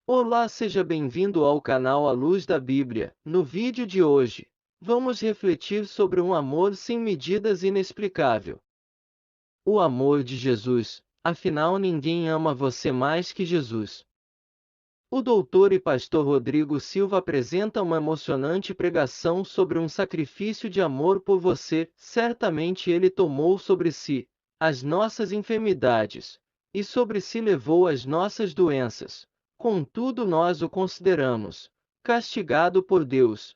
Olá, seja bem-vindo ao canal A Luz da Bíblia. No vídeo de hoje, vamos refletir sobre um amor sem medidas inexplicável. O amor de Jesus, afinal ninguém ama você mais que Jesus. O doutor e pastor Rodrigo Silva apresenta uma emocionante pregação sobre um sacrifício de amor por você. Certamente ele tomou sobre si as nossas enfermidades, e sobre si levou as nossas doenças. Contudo, nós o consideramos castigado por Deus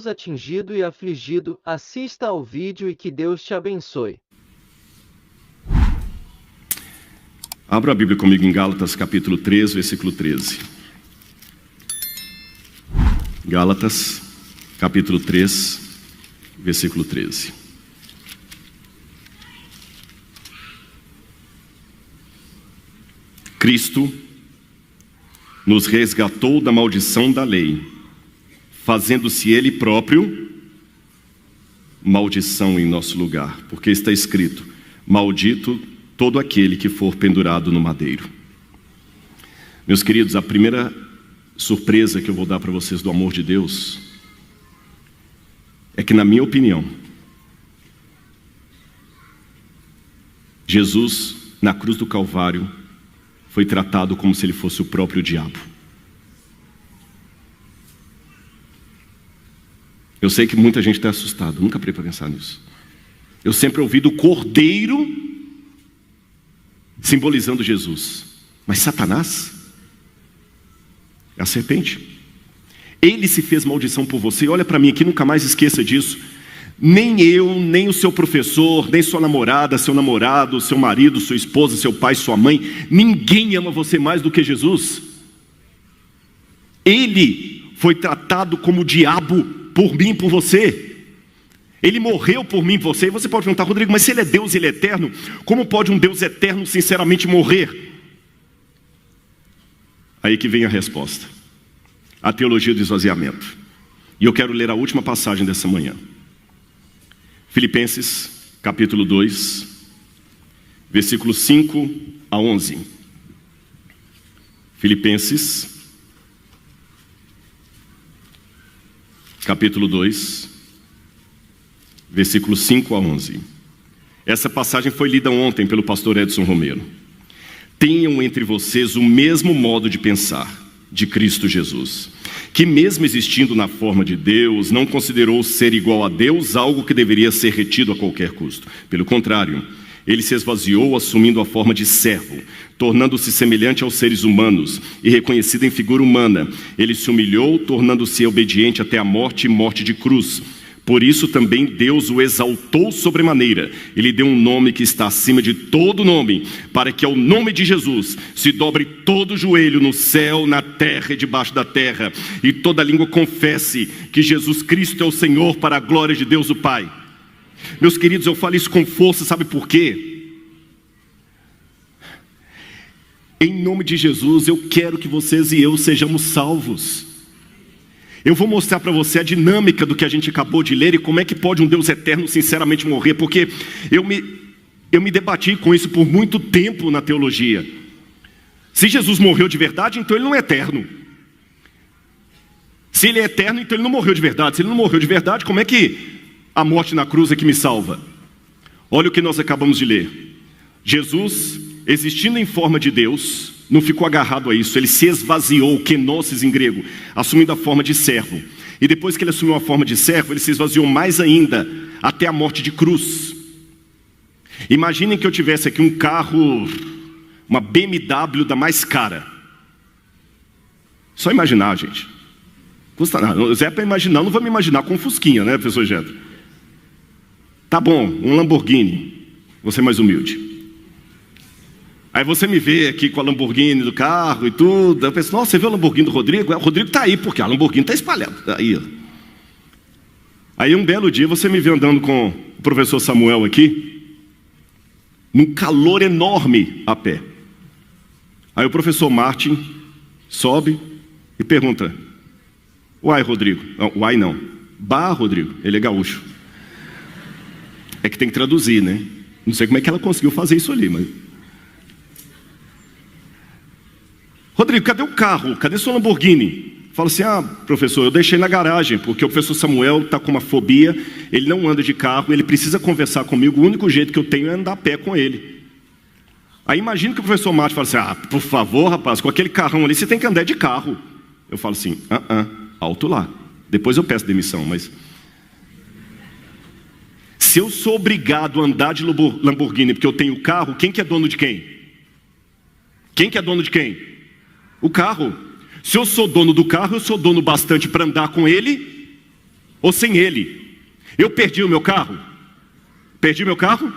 atingido e afligido. Assista ao vídeo e que Deus te abençoe. Abra a Bíblia comigo em Gálatas capítulo 3, versículo 13. Gálatas capítulo 3, versículo 13. Cristo nos resgatou da maldição da lei, fazendo-se Ele próprio maldição em nosso lugar, porque está escrito: maldito todo aquele que for pendurado no madeiro. Meus queridos, a primeira surpresa que eu vou dar para vocês do amor de Deus é que, na minha opinião, Jesus, na cruz do Calvário, foi tratado como se ele fosse o próprio diabo. Eu sei que muita gente está assustada, nunca parei para pensar nisso. Eu sempre ouvi do cordeiro simbolizando Jesus, mas Satanás é a serpente. Ele se fez maldição por você. Olha para mim aqui, nunca mais esqueça disso. Nem eu, nem o seu professor, nem sua namorada, seu namorado, seu marido, sua esposa, seu pai, sua mãe, ninguém ama você mais do que Jesus. Ele foi tratado como diabo por mim e por você. Ele morreu por mim e você. E você pode perguntar: Rodrigo, mas se ele é Deus, ele é eterno, como pode um Deus eterno sinceramente morrer? Aí que vem a resposta: a teologia do esvaziamento. E eu quero ler a última passagem dessa manhã. Filipenses, capítulo 2, versículos 5 a 11. Filipenses, capítulo 2, versículos 5 a 11. Essa passagem foi lida ontem pelo pastor Edson Romero. Tenham entre vocês o mesmo modo de pensar de Cristo Jesus, que mesmo existindo na forma de Deus, não considerou ser igual a Deus algo que deveria ser retido a qualquer custo. Pelo contrário, ele se esvaziou assumindo a forma de servo, tornando-se semelhante aos seres humanos e reconhecido em figura humana. Ele se humilhou, tornando-se obediente até a morte e morte de cruz. Por isso também Deus o exaltou sobremaneira. Ele deu um nome que está acima de todo nome, para que ao nome de Jesus se dobre todo joelho no céu, na terra e debaixo da terra, e toda língua confesse que Jesus Cristo é o Senhor, para a glória de Deus o Pai. Meus queridos, eu falo isso com força, sabe por quê? Em nome de Jesus, eu quero que vocês e eu sejamos salvos. Eu vou mostrar para você a dinâmica do que a gente acabou de ler e como é que pode um Deus eterno sinceramente morrer, porque eu me debati com isso por muito tempo na teologia. Se Jesus morreu de verdade, então ele não é eterno. Se ele é eterno, então ele não morreu de verdade. Se ele não morreu de verdade, como é que a morte na cruz é que me salva? Olha o que nós acabamos de ler. Jesus, existindo em forma de Deus, não ficou agarrado a isso, ele se esvaziou, kenosis em grego, assumindo a forma de servo. E depois que ele assumiu a forma de servo, ele se esvaziou mais ainda, até a morte de cruz. Imaginem que eu tivesse aqui um carro, uma BMW da mais cara. Só imaginar, gente. Custa nada. Se é para imaginar, não vou me imaginar com um Fusquinha, né, professor Jeto? Tá bom, um Lamborghini. Vou ser mais humilde. Aí você me vê aqui com a Lamborghini do carro e tudo. Eu penso: nossa, você viu a Lamborghini do Rodrigo? O Rodrigo está aí, porque a Lamborghini está espalhada. Aí um belo dia você me vê andando com o professor Samuel aqui, num calor enorme a pé. Aí o professor Martin sobe e pergunta: uai, Rodrigo? Não, uai não. Bah, Rodrigo. Ele é gaúcho. É que tem que traduzir, né? Não sei como é que ela conseguiu fazer isso ali, mas... Rodrigo, cadê o carro? Cadê sua Lamborghini? Fala assim, professor, eu deixei na garagem, porque o professor Samuel está com uma fobia, ele não anda de carro, ele precisa conversar comigo, o único jeito que eu tenho é andar a pé com ele. Aí imagina que o professor Márcio fala assim, por favor, rapaz, com aquele carrão ali, você tem que andar de carro. Eu falo assim, alto lá. Depois eu peço demissão, mas... Se eu sou obrigado a andar de Lamborghini porque eu tenho carro, quem que é dono de quem? Quem que é dono de quem? O carro. Se eu sou dono do carro, eu sou dono bastante para andar com ele ou sem ele. Eu perdi o meu carro? Perdi meu carro?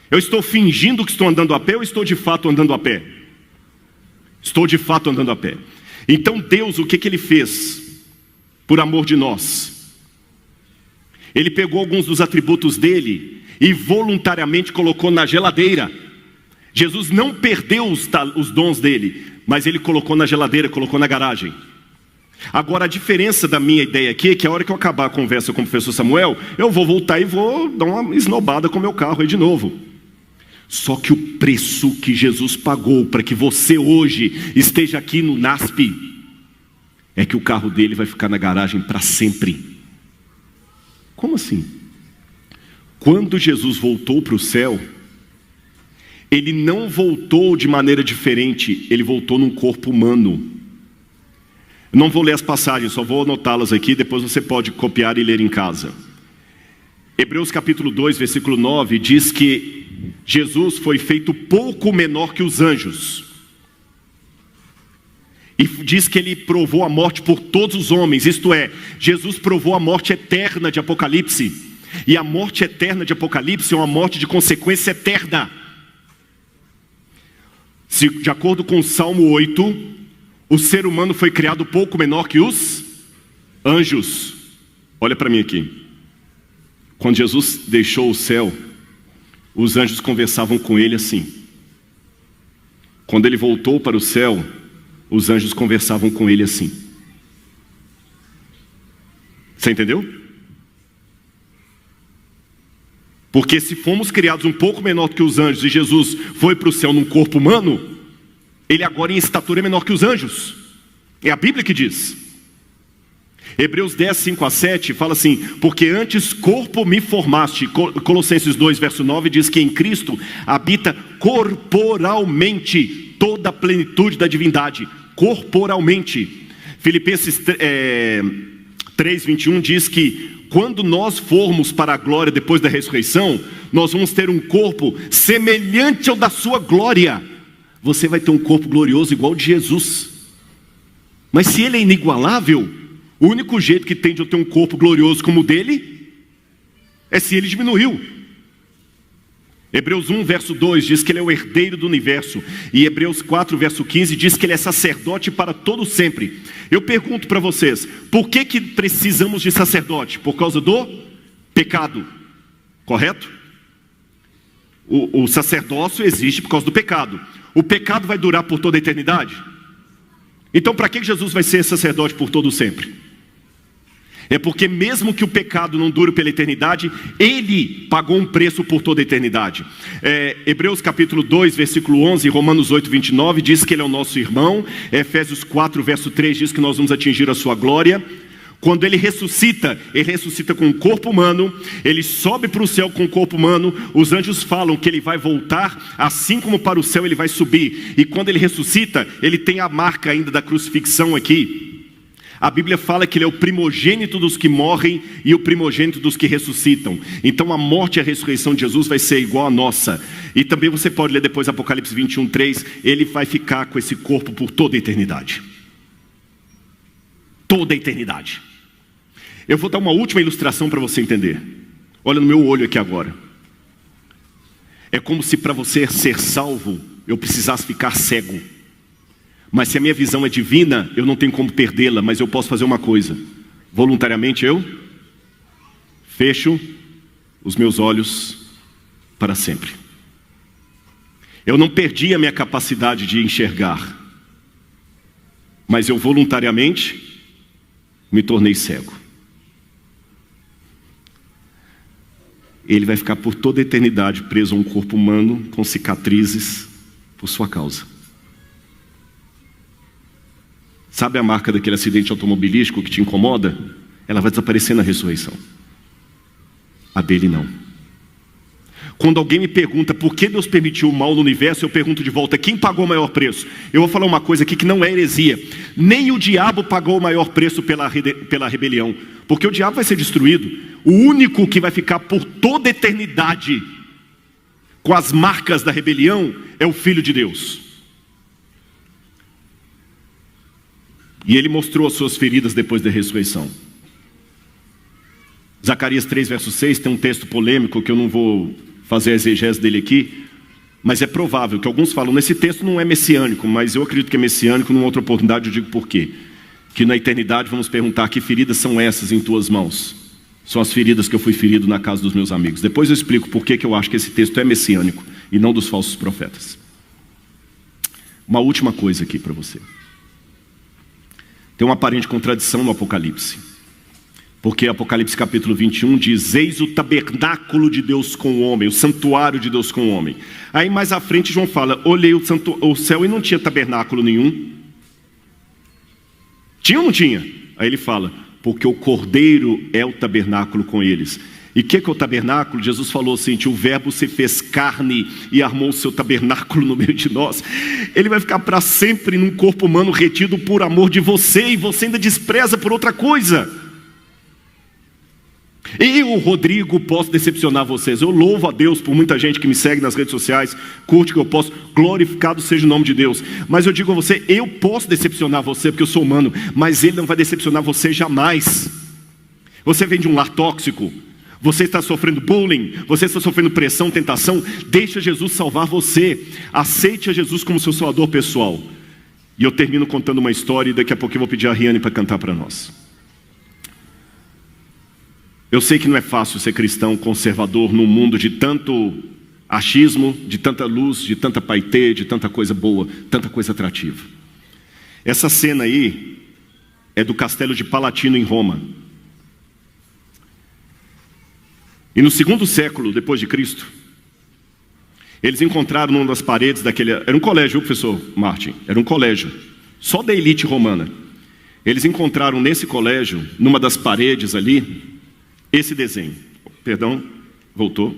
Eu estou fingindo que estou andando a pé ou estou de fato andando a pé? Estou de fato andando a pé. Então Deus, o que Ele fez por amor de nós? Ele pegou alguns dos atributos dele e voluntariamente colocou na geladeira. Jesus não perdeu os dons dele, mas ele colocou na geladeira, colocou na garagem. Agora a diferença da minha ideia aqui é que a hora que eu acabar a conversa com o professor Samuel, eu vou voltar e vou dar uma esnobada com o meu carro aí de novo. Só que o preço que Jesus pagou para que você hoje esteja aqui no NASP, é que o carro dele vai ficar na garagem para sempre. Como assim? Quando Jesus voltou para o céu, ele não voltou de maneira diferente, ele voltou num corpo humano. Não vou ler as passagens, só vou anotá-las aqui, depois você pode copiar e ler em casa. Hebreus capítulo 2, versículo 9, diz que Jesus foi feito pouco menor que os anjos. E diz que ele provou a morte por todos os homens, isto é, Jesus provou a morte eterna de Apocalipse. E a morte eterna de Apocalipse é uma morte de consequência eterna. De acordo com o Salmo 8, o ser humano foi criado pouco menor que os anjos. Olha para mim aqui. Quando Jesus deixou o céu, os anjos conversavam com ele assim. Quando ele voltou para o céu, os anjos conversavam com ele assim. Você entendeu? Porque se fomos criados um pouco menor que os anjos e Jesus foi para o céu num corpo humano, ele agora em estatura é menor que os anjos. É a Bíblia que diz. Hebreus 10, 5 a 7 fala assim, porque antes corpo me formaste. Colossenses 2, verso 9 diz que em Cristo habita corporalmente toda a plenitude da divindade. Corporalmente. Filipenses 3, 21 diz que quando nós formos para a glória depois da ressurreição, nós vamos ter um corpo semelhante ao da sua glória. Você vai ter um corpo glorioso igual ao de Jesus. Mas se ele é inigualável, o único jeito que tem de eu ter um corpo glorioso como o dele é se ele diminuiu. Hebreus 1, verso 2 diz que ele é o herdeiro do universo. E Hebreus 4, verso 15 diz que ele é sacerdote para todo sempre. Eu pergunto para vocês, por que precisamos de sacerdote? Por causa do pecado, correto? O sacerdócio existe por causa do pecado. O pecado vai durar por toda a eternidade? Então para que Jesus vai ser sacerdote por todo sempre? É porque mesmo que o pecado não dure pela eternidade, ele pagou um preço por toda a eternidade. Hebreus capítulo 2, versículo 11, Romanos 8, 29 diz que ele é o nosso irmão. Efésios 4, verso 3 diz que nós vamos atingir a sua glória. Quando ele ressuscita com um corpo humano, ele sobe para o céu com um corpo humano. Os anjos falam que ele vai voltar, assim como para o céu ele vai subir. E quando ele ressuscita, ele tem a marca ainda da crucifixão aqui. A Bíblia fala que ele é o primogênito dos que morrem e o primogênito dos que ressuscitam. Então a morte e a ressurreição de Jesus vai ser igual à nossa. E também você pode ler depois Apocalipse 21, 3. Ele vai ficar com esse corpo por toda a eternidade. Toda a eternidade. Eu vou dar uma última ilustração para você entender. Olha no meu olho aqui agora. É como se para você ser salvo, eu precisasse ficar cego. Mas se a minha visão é divina, eu não tenho como perdê-la, mas eu posso fazer uma coisa. Voluntariamente eu fecho os meus olhos para sempre. Eu não perdi a minha capacidade de enxergar, mas eu voluntariamente me tornei cego. Ele vai ficar por toda a eternidade preso a um corpo humano com cicatrizes por sua causa. Sabe a marca daquele acidente automobilístico que te incomoda? Ela vai desaparecer na ressurreição. A dele não. Quando alguém me pergunta por que Deus permitiu o mal no universo, eu pergunto de volta, quem pagou o maior preço? Eu vou falar uma coisa aqui que não é heresia. Nem o diabo pagou o maior preço pela rebelião. Porque o diabo vai ser destruído. O único que vai ficar por toda a eternidade com as marcas da rebelião é o Filho de Deus. E ele mostrou as suas feridas depois da ressurreição. Zacarias 3, verso 6, tem um texto polêmico que eu não vou fazer a exegese dele aqui, mas é provável que alguns falam, nesse texto não é messiânico, mas eu acredito que é messiânico. Numa outra oportunidade eu digo por quê. Que na eternidade vamos perguntar, que feridas são essas em tuas mãos? São as feridas que eu fui ferido na casa dos meus amigos. Depois eu explico por que eu acho que esse texto é messiânico e não dos falsos profetas. Uma última coisa aqui para você. Tem uma aparente contradição no Apocalipse. Porque Apocalipse capítulo 21 diz, eis o tabernáculo de Deus com o homem, o santuário de Deus com o homem. Aí mais à frente João fala, olhei o céu e não tinha tabernáculo nenhum. Tinha ou não tinha? Aí ele fala, porque o Cordeiro é o tabernáculo com eles. E o que é o tabernáculo? Jesus falou assim, o verbo se fez carne e armou o seu tabernáculo no meio de nós. Ele vai ficar para sempre num corpo humano retido por amor de você, e você ainda despreza por outra coisa. Eu, Rodrigo, posso decepcionar vocês. Eu louvo a Deus por muita gente que me segue nas redes sociais, curte que eu posso, glorificado seja o nome de Deus. Mas eu digo a você, eu posso decepcionar você porque eu sou humano, mas Ele não vai decepcionar você jamais. Você vem de um lar tóxico, você está sofrendo bullying, você está sofrendo pressão, tentação, deixa Jesus salvar você. Aceite a Jesus como seu salvador pessoal. E eu termino contando uma história e daqui a pouco eu vou pedir a Riane para cantar para nós. Eu sei que não é fácil ser cristão conservador num mundo de tanto achismo, de tanta luz, de tanta paetê, de tanta coisa boa, tanta coisa atrativa. Essa cena aí é do castelo de Palatino em Roma. E no 2º século depois de Cristo, eles encontraram numa das paredes daquele... Era um colégio, viu, professor Martin? Era um colégio, só da elite romana. Eles encontraram nesse colégio, numa das paredes ali, esse desenho. Perdão, voltou.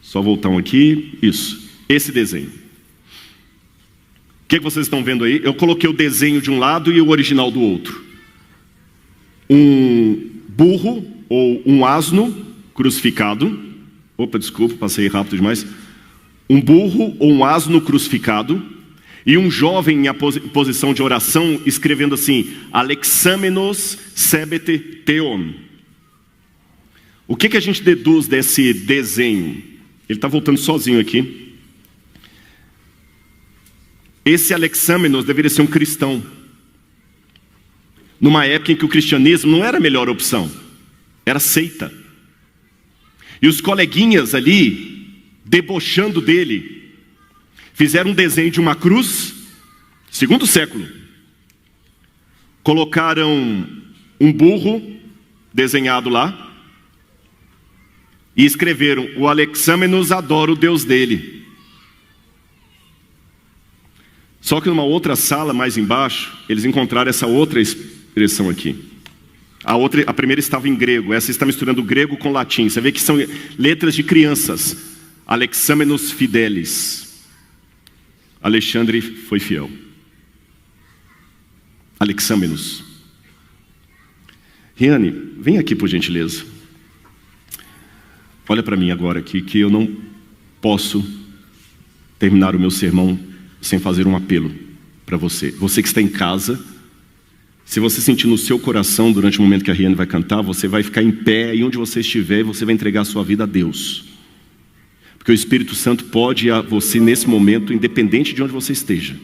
Só voltar um aqui. Isso, esse desenho. O que vocês estão vendo aí? Eu coloquei o desenho de um lado e o original do outro. Um burro ou um asno crucificado. Opa, desculpa, passei rápido demais. Um burro ou um asno crucificado. E um jovem em posição de oração, escrevendo assim, Alexamenos sebete theon. O que a gente deduz desse desenho? Ele está voltando sozinho aqui. Esse Alexamenos deveria ser um cristão. Numa época em que o cristianismo não era a melhor opção. Era seita. E os coleguinhas ali, debochando dele, fizeram um desenho de uma cruz, 2º século. Colocaram um burro desenhado lá e escreveram, o Alexamenos adora o Deus dele. Só que numa outra sala mais embaixo, eles encontraram essa outra expressão aqui. A primeira estava em grego, essa está misturando grego com latim. Você vê que são letras de crianças. Alexamenos fidelis. Alexandre foi fiel. Alexamenos. Riane, vem aqui por gentileza. Olha para mim agora aqui, que eu não posso terminar o meu sermão sem fazer um apelo para você. Você que está em casa, se você sentir no seu coração durante o momento que a Riane vai cantar, você vai ficar em pé e onde você estiver, você vai entregar a sua vida a Deus. Porque o Espírito Santo pode ir a você nesse momento, independente de onde você esteja.